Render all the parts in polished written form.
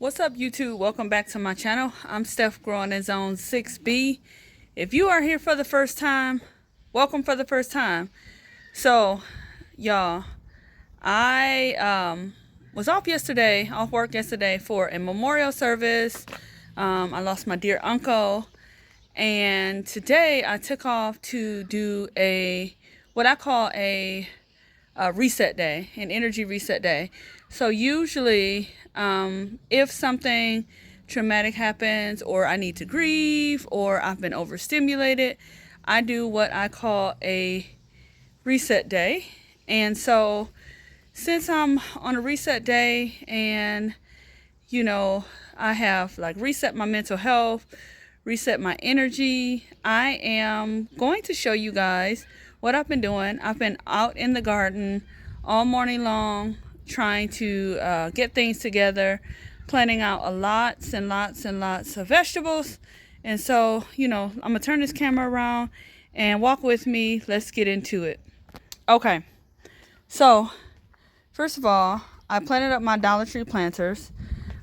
What's up, YouTube? Welcome back to my channel. I'm Steph, growing in zone 6B. If you are here for the first time, welcome for the first time. So y'all, I was off work yesterday for a memorial service. I lost my dear uncle, and today I took off to do what I call a reset day, an energy reset day. So usually, if something traumatic happens, or I need to grieve, or I've been overstimulated, I do what I call a reset day. And so since I'm on a reset day, and I have like reset my mental health, reset my energy, I am going to show you guys what I've been doing. I've been out in the garden all morning long trying to get things together, planting out lots and lots and lots of vegetables. And so, I'm gonna turn this camera around and walk with me. Let's get into it. Okay, so first of all, I planted up my Dollar Tree planters.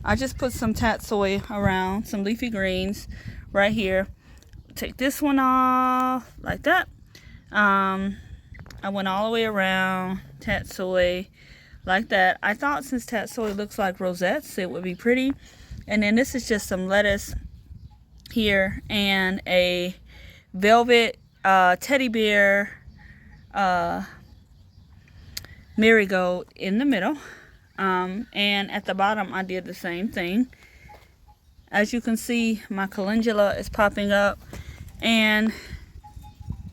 I just put some tatsoi around, some leafy greens right here. Take this one off like that. I went all the way around tatsoi like that. I thought since tatsoi looks like rosettes, it would be pretty. And then this is just some lettuce here and a velvet teddy bear marigold in the middle. And at the bottom I did the same thing. As you can see, my calendula is popping up. And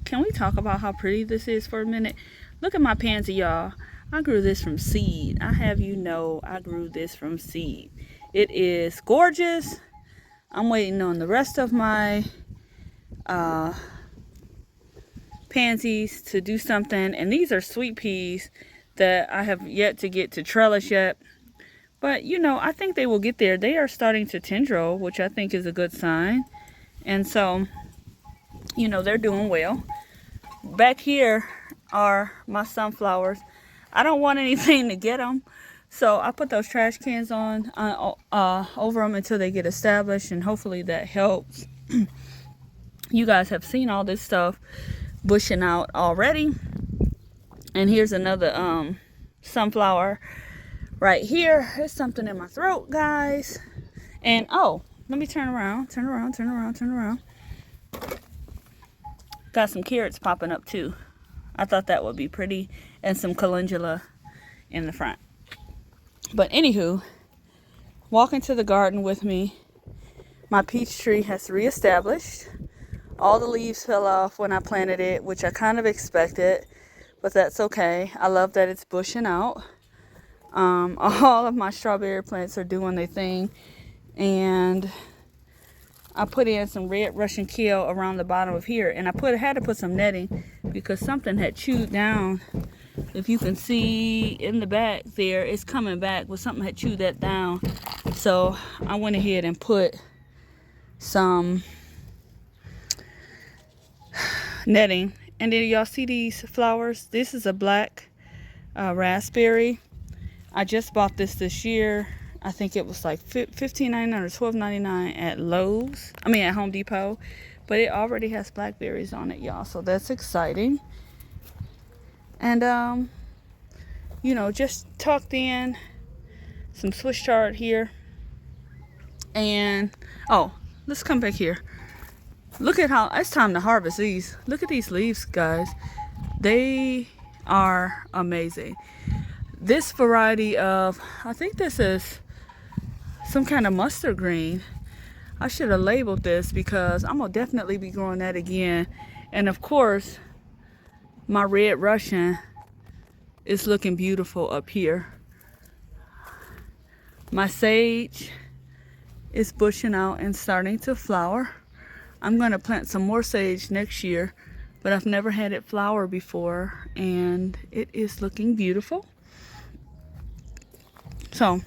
can we talk about how pretty this is for a minute? Look at my pansy, y'all. I grew this from seed. I have you know I grew this from seed. It is gorgeous. I'm waiting on the rest of my pansies to do something. And these are sweet peas that I have yet to get to trellis yet. But, I think they will get there. They are starting to tendril, which I think is a good sign. And so, they're doing well. Back here are my sunflowers. I don't want anything to get them, so I put those trash cans on over them until they get established, and hopefully that helps. You guys have seen all this stuff bushing out already. And here's another sunflower right here. There's something in my throat, guys. And let me turn around. Got some carrots popping up too. I thought that would be pretty, and some calendula in the front. But anywho, walk into the garden with me. My peach tree has reestablished. All the leaves fell off when I planted it, which I kind of expected, but that's okay. I love that it's bushing out. All of my strawberry plants are doing their thing, and I put in some red Russian kale around the bottom of here, and I had to put some netting because something had chewed down. If you can see in the back there, it's coming back, but something had chewed that down. So I went ahead and put some netting. And then y'all see these flowers? This is a black raspberry. I just bought this year. I think it was like $15.99 or $12.99 at Lowe's. At Home Depot. But it already has blackberries on it, y'all. So that's exciting. And, just tucked in some Swiss chard here. And, let's come back here. Look at how, it's time to harvest these. Look at these leaves, guys. They are amazing. This variety of, I think this is some kind of mustard green. I should have labeled this because I'm gonna definitely be growing that again. And of course, my red Russian is looking beautiful up here. My sage is bushing out and starting to flower. I'm gonna plant some more sage next year, but I've never had it flower before, and it is looking beautiful. So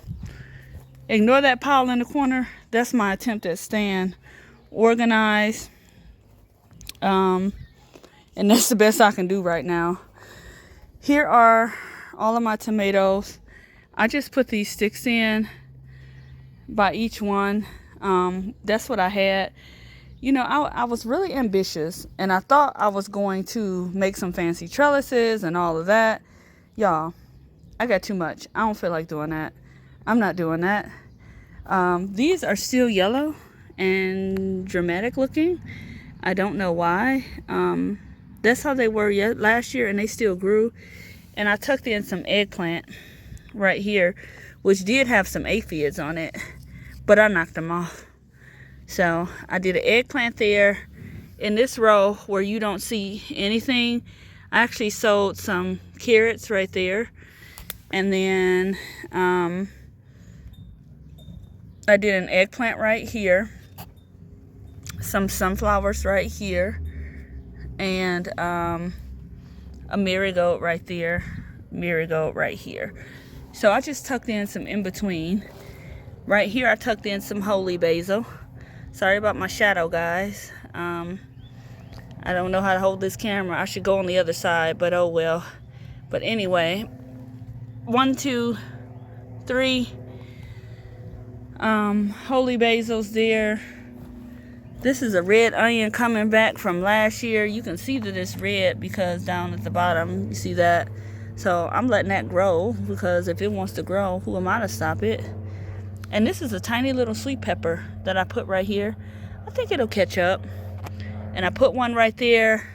ignore that pile in the corner. That's my attempt at staying organized. And that's the best I can do right now. Here are all of my tomatoes. I just put these sticks in by each one. That's what I had. You know, I was really ambitious, and I thought I was going to make some fancy trellises and all of that. Y'all, I got too much. I don't feel like doing that. I'm not doing that. These are still yellow and dramatic looking. I don't know why. That's how they were last year, and they still grew. And I tucked in some eggplant right here, which did have some aphids on it, but I knocked them off. So I did an eggplant there. In this row where you don't see anything, I actually sowed some carrots right there. And then I did an eggplant right here, some sunflowers right here, and a marigold right there, marigold right here. So I just tucked in some in between. Right here I tucked in some holy basil. Sorry about my shadow, guys. I don't know how to hold this camera. I should go on the other side, but oh well. But anyway, 1, 2, 3 holy basils there. This is a red onion coming back from last year. You can see that it's red because down at the bottom, you see that. So I'm letting that grow, because if it wants to grow, who am I to stop it? And this is a tiny little sweet pepper that I put right here. I think it'll catch up. And I put one right there,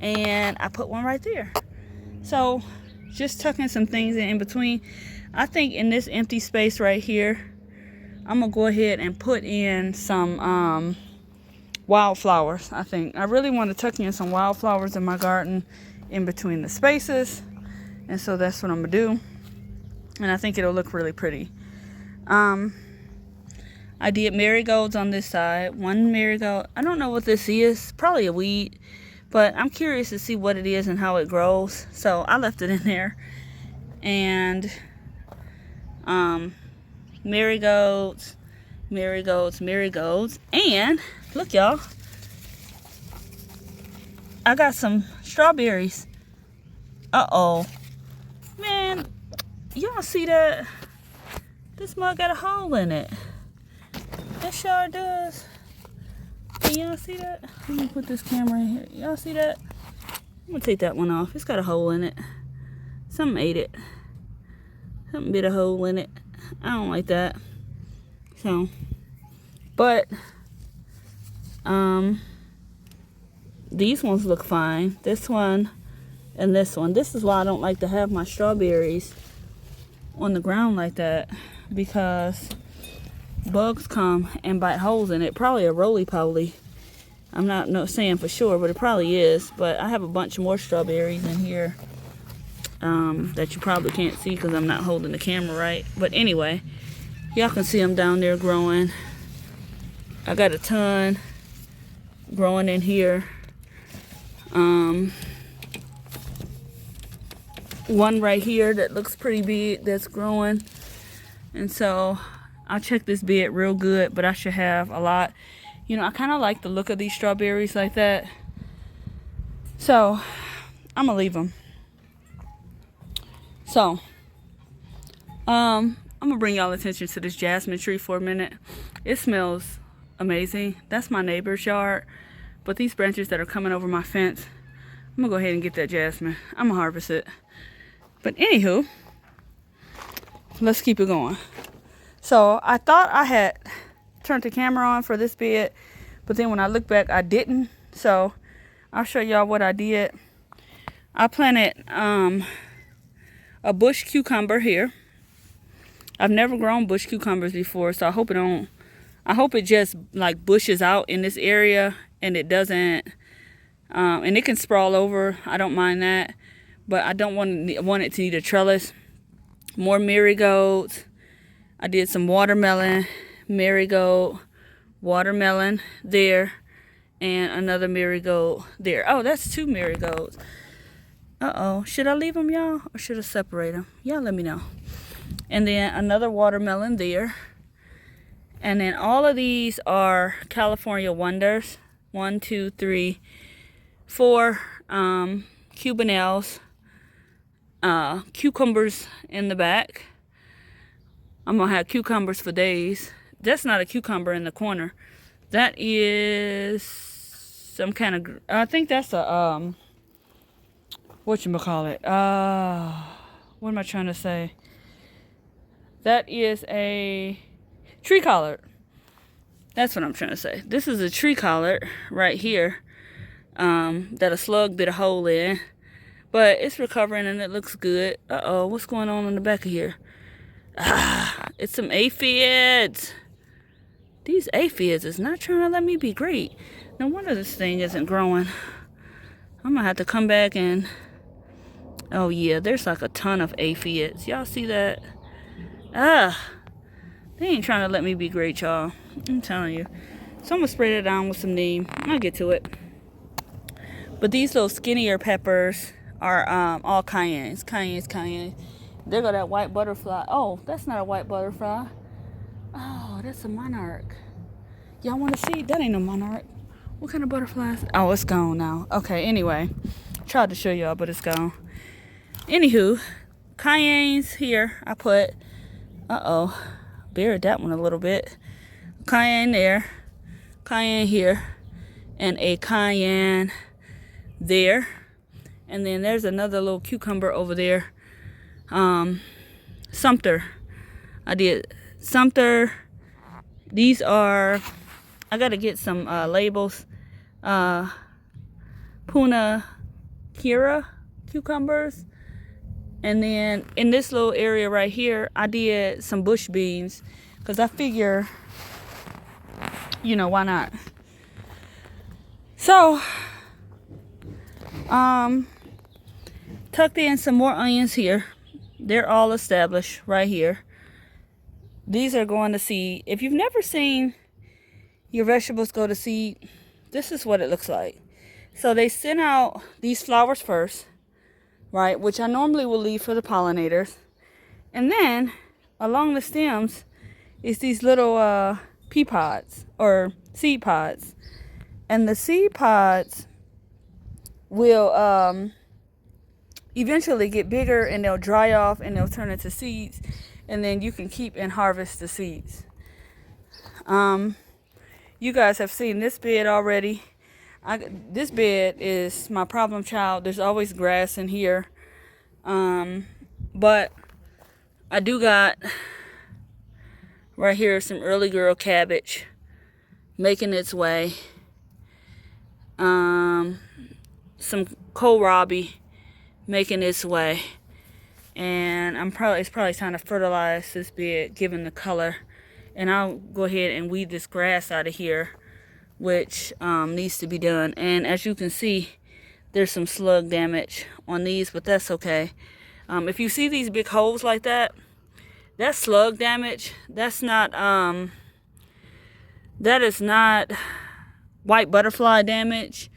and I put one right there. So just tucking some things in between. I think in this empty space right here, I'm gonna go ahead and put in some wildflowers. I think I really want to tuck in some wildflowers in my garden in between the spaces, and so that's what I'm gonna do. And I think it'll look really pretty. I did marigolds on this side. One marigold, I don't know what this is, probably a weed, but I'm curious to see what it is and how it grows, so I left it in there. And marigolds, marigolds, marigolds. And look, y'all, I got some strawberries. Uh-oh, man, y'all see that? This mug got a hole in it. It sure does. Can y'all see that? Let me put this camera in here. Y'all see that? I'm gonna take that one off. It's got a hole in it. Something ate it. Something bit a hole in it. I don't like that. So, but these ones look fine. This one and this one. This is why I don't like to have my strawberries on the ground like that, because bugs come and bite holes in it. Probably a roly-poly. I'm not saying for sure, but it probably is. But I have a bunch more strawberries in here that you probably can't see because I'm not holding the camera right. But anyway, y'all can see them down there growing. I got a ton growing in here. One right here that looks pretty big that's growing. And so I'll check this bed real good, but I should have a lot. You know, I kind of like the look of these strawberries like that. So I'm gonna leave them. So I'm gonna bring y'all attention to this jasmine tree for a minute. It smells amazing. That's my neighbor's yard, but these branches that are coming over my fence, I'm gonna go ahead and get that jasmine. I'm gonna harvest it. But anywho, let's keep it going. So I thought I had turned the camera on for this bed, but then when I look back, I didn't. So I'll show y'all what I did. I planted a bush cucumber here. I've never grown bush cucumbers before, so I hope it just like bushes out in this area and it doesn't, and it can sprawl over. I don't mind that, but I don't want it to need a trellis. More marigolds. I did some watermelon, marigold, watermelon there, and another marigold there. Oh, that's 2 marigolds. Uh-oh. Should I leave them, y'all, or should I separate them? Y'all let me know. And then another watermelon there. And then all of these are California Wonders. 1, 2, 3, 4 Cubanelles. Cucumbers in the back. I'm gonna have cucumbers for days. That's not a cucumber in the corner. That is some kind of, I think that's a, whatchamacallit? What am I trying to say? That is a tree collard. That's what I'm trying to say. This is a tree collard right here, that a slug bit a hole in. But it's recovering and it looks good. Uh-oh, what's going on in the back of here? It's some aphids. These aphids is not trying to let me be great. No wonder this thing isn't growing. I'm gonna have to come back and... Oh yeah, there's like a ton of aphids. Y'all see that? They ain't trying to let me be great, y'all. I'm telling you. So I'm gonna spray that down with some neem. I'll get to it. But these little skinnier peppers are all cayennes. Cayenne. There go that white butterfly. Oh, that's not a white butterfly. Oh, that's a monarch. Y'all want to see? That ain't no monarch. What kind of butterflies? Oh, it's gone now. Okay, anyway. Tried to show y'all, but it's gone. Anywho, cayennes here. I put, buried that one a little bit. Cayenne there. Cayenne here. And a cayenne there. And then there's another little cucumber over there. Sumter. I did Sumter. These are, I gotta get some labels. Puna Kira cucumbers. And then in this little area right here, I did some bush beans. Because I figure, you know, why not? So, tucked in some more onions here. They're all established right here. These are going to seed. If you've never seen your vegetables go to seed, this is what it looks like. So they send out these flowers first, right? Which I normally will leave for the pollinators. And then along the stems is these little pea pods or seed pods. And the seed pods will eventually get bigger and they'll dry off and they'll turn into seeds. And then you can keep and harvest the seeds. You guys have seen this bed already. This bed is my problem child. There's always grass in here. But I do got right here some early girl cabbage making its way. Some kohlrabi making its way. And it's probably time to fertilize this bed, given the color. And I'll go ahead and weed this grass out of here, which needs to be done. And as you can see, there's some slug damage on these, but that's okay. If you see these big holes like that, that's slug damage. That's not, that is not white butterfly damage.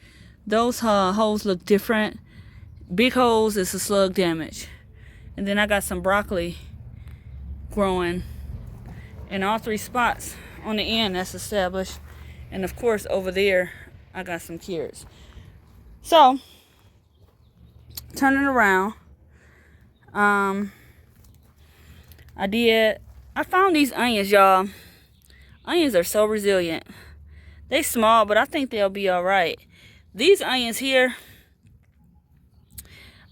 Those holes look different. Big holes is the slug damage. And then I got some broccoli growing in all three spots on the end that's established. And of course over there I got some carrots. So turning around, I found these onions, y'all. Onions are so resilient. They small, but I think they'll be all right. These onions here,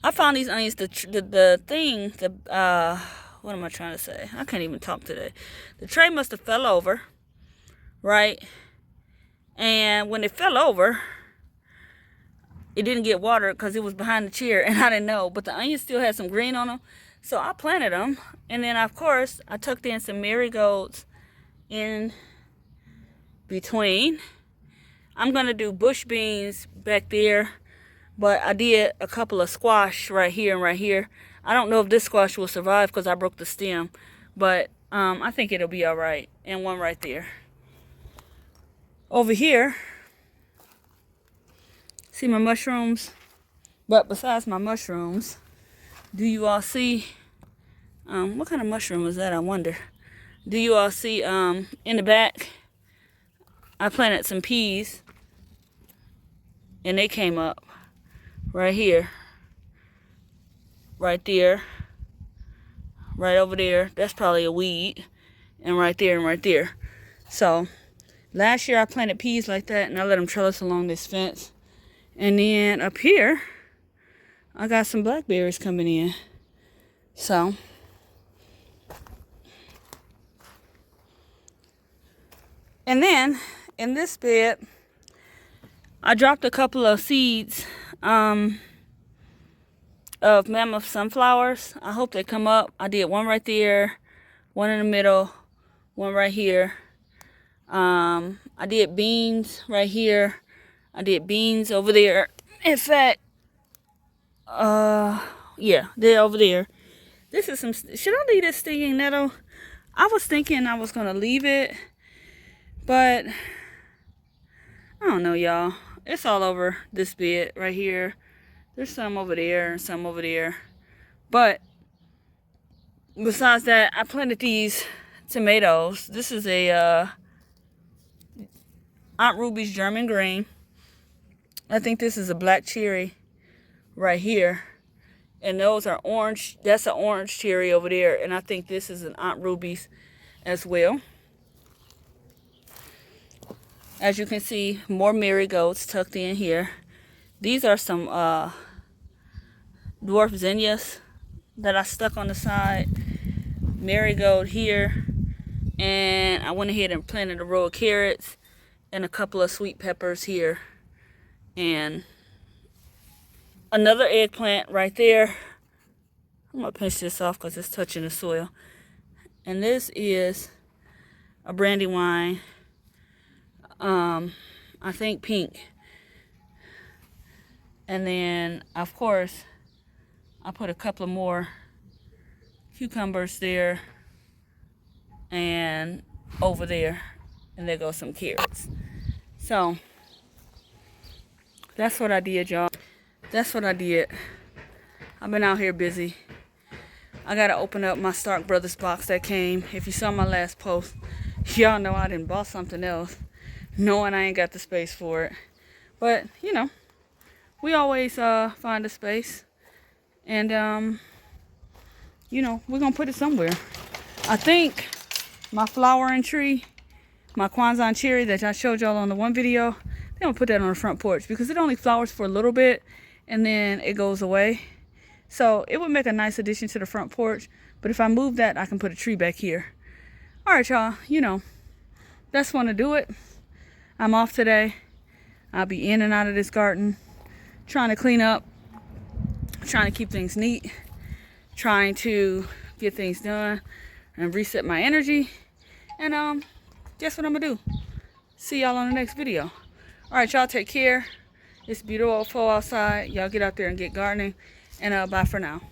I found these onions, what am I trying to say? I can't even talk today. The tray must have fell over, right? And when it fell over, it didn't get watered because it was behind the chair and I didn't know. But the onions still had some green on them. So I planted them. And then, of course, I tucked in some marigolds in between. I'm going to do bush beans back there. But I did a couple of squash right here and right here. I don't know if this squash will survive because I broke the stem. But I think it'll be all right. And one right there. Over here, see my mushrooms? But besides my mushrooms, do you all see, what kind of mushroom is that, I wonder? Do you all see in the back, I planted some peas. And they came up. Right here, right there, right over there. That's probably a weed. And right there and right there. So last year I planted peas like that, and I let them trellis along this fence. And then up here, I got some blackberries coming in. So and then in this bed, I dropped a couple of seeds of mammoth sunflowers. I hope they come up. I did one right there, one in the middle, one right here. I did beans right here. I did beans over there. In fact, yeah, they're over there. This is some, should I leave this stinging nettle? I was thinking I was gonna leave it, but I don't know, y'all. It's all over this bed right here. There's some over there and some over there. But besides that, I planted these tomatoes. This is a Aunt Ruby's German green. I think this is a black cherry right here. And those are orange. That's an orange cherry over there. And I think this is an Aunt Ruby's as well. As you can see, more marigolds tucked in here. These are some dwarf zinnias that I stuck on the side. Marigold here. And I went ahead and planted a row of carrots and a couple of sweet peppers here. And another eggplant right there. I'm going to pinch this off because it's touching the soil. And this is a brandywine. I think pink. And then, of course, I put a couple of more cucumbers there and over there. And there goes some carrots. So, that's what I did, y'all. That's what I did. I've been out here busy. I got to open up my Stark Brothers box that came. If you saw my last post, y'all know I didn't bought something else, knowing I ain't got the space for it. But, you know, we always find a space. And, you know, we're going to put it somewhere. I think my flowering tree, my Kwanzaa cherry that I showed y'all on the one video, I'm going to put that on the front porch because it only flowers for a little bit and then it goes away. So it would make a nice addition to the front porch. But if I move that, I can put a tree back here. All right, y'all, you know, that's when to do it. I'm off today. I'll be in and out of this garden, trying to clean up, trying to keep things neat, trying to get things done and reset my energy. And guess what I'm gonna do? See y'all on the next video. All right, y'all, take care. It's beautiful outside. Y'all get out there and get gardening. And bye for now.